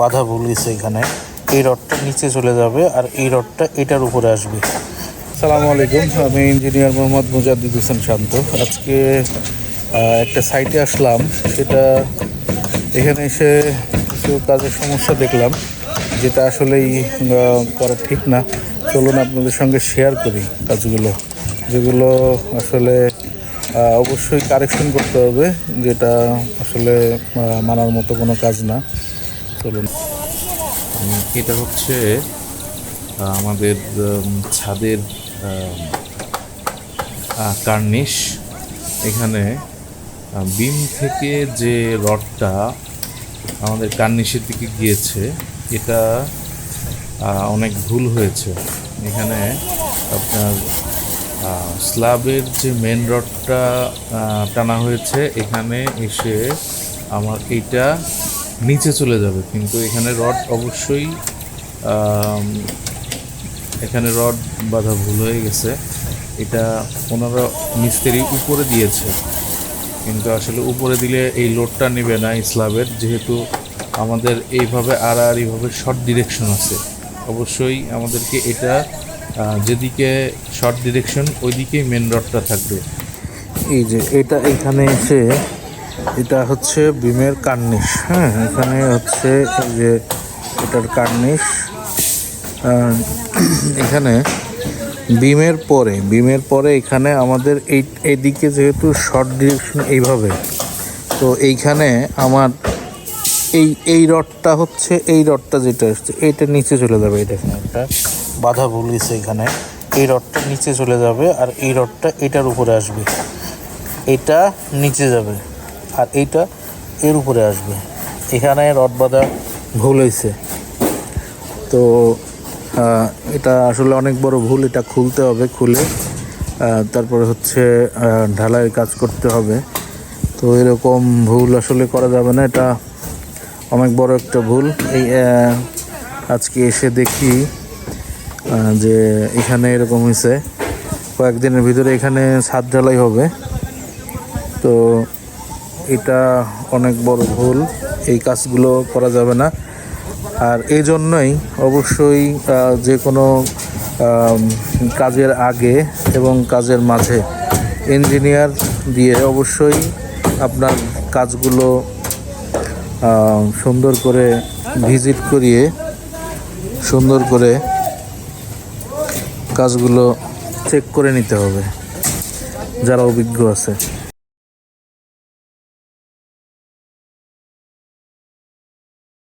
বাধা ভুল গেছে এখানে। এই রডটা নিচে চলে যাবে আর এই রডটা এটার উপরে আসবে। আসসালামু আলাইকুম, আমি ইঞ্জিনিয়ার মোহাম্মদ মুজাদ্দিদ হোসেন শান্ত। আজকে একটা সাইটে আসলাম, সেটা এখানে এসে কিছু কাজের সমস্যা দেখলাম, যেটা আসলেই করা ঠিক না। চলুন আপনাদের সঙ্গে শেয়ার করি কাজগুলো, যেগুলো আসলে অবশ্যই কারেকশন করতে হবে, যেটা আসলে মানার মতো কোনো কাজ না। চলুন। এটা হচ্ছে আমাদের ছাদের কার্নিশ। এখানে বিম থেকে যে রডটা আমাদের কার্নিশের দিকে গিয়েছে, এটা অনেক ভুল হয়েছে। এখানে আপনার স্ল্যাবের যে মেন রডটা টানা হয়েছে, এখানে এসে আমার এইটা নিচে চলে যাবে, কিন্তু এখানে রড অবশ্যই এখানে রড বাঁধা ভুল হয়ে গেছে। এটা ওনারা মিস্ত্রি উপরে দিয়েছে, কিন্তু আসলে উপরে দিলে এই লোডটা নেবে না স্ল্যাবের, যেহেতু আমাদের এইভাবে এইভাবে শর্ট ডিরেকশন আছে। অবশ্যই আমাদেরকে এটা যেদিকে শর্ট ডিরেকশন ওই দিকেই মেন রডটা থাকবে। এই যে এটা এখানে এসে, এটা হচ্ছে বিমের কার্নিশ। হ্যাঁ, এখানে হচ্ছে এই যে এটার কার্নিশ। এখানে বিমের পরে এখানে আমাদের এইদিকে যেহেতু শর্ট ডিরেকশন এইভাবে, তো এইখানে আমার এই রডটা হচ্ছে, এই রডটা যেটা আসছে এইটা নিচে চলে যাবে। এটা এখানে একটা বাধা ভুল গেছে এখানে। এই রডটা নিচে চলে যাবে আর এই রডটা এটার উপরে আসবে। এটা নিচে যাবে আর এইটা এর উপরে আসবে। এখানে রড বাঁধা ভুল হয়েছে, তো এটা আসলে অনেক বড় ভুল। এটা খুলতে হবে, খুলে তারপরে হচ্ছে ঢালাইয়ের কাজ করতে হবে। তো এরকম ভুল আসলে করা যাবে না, এটা অনেক বড় একটা ভুল। এই আজকে এসে দেখি যে এখানে এরকম হয়েছে। কয়েকদিনের ভিতরে এখানে ছাদ ঢালাই হবে, তো এটা অনেক বড় ভুল। এই কাজগুলো করা যাবে না। আর এই জন্যই অবশ্যই যে কোনো কাজের আগে এবং কাজের মাঝে ইঞ্জিনিয়ার দিয়ে অবশ্যই আপনার কাজগুলো সুন্দর করে ভিজিট করিয়ে সুন্দর করে কাজগুলো চেক করে নিতে হবে, যারা অভিজ্ঞ আছে।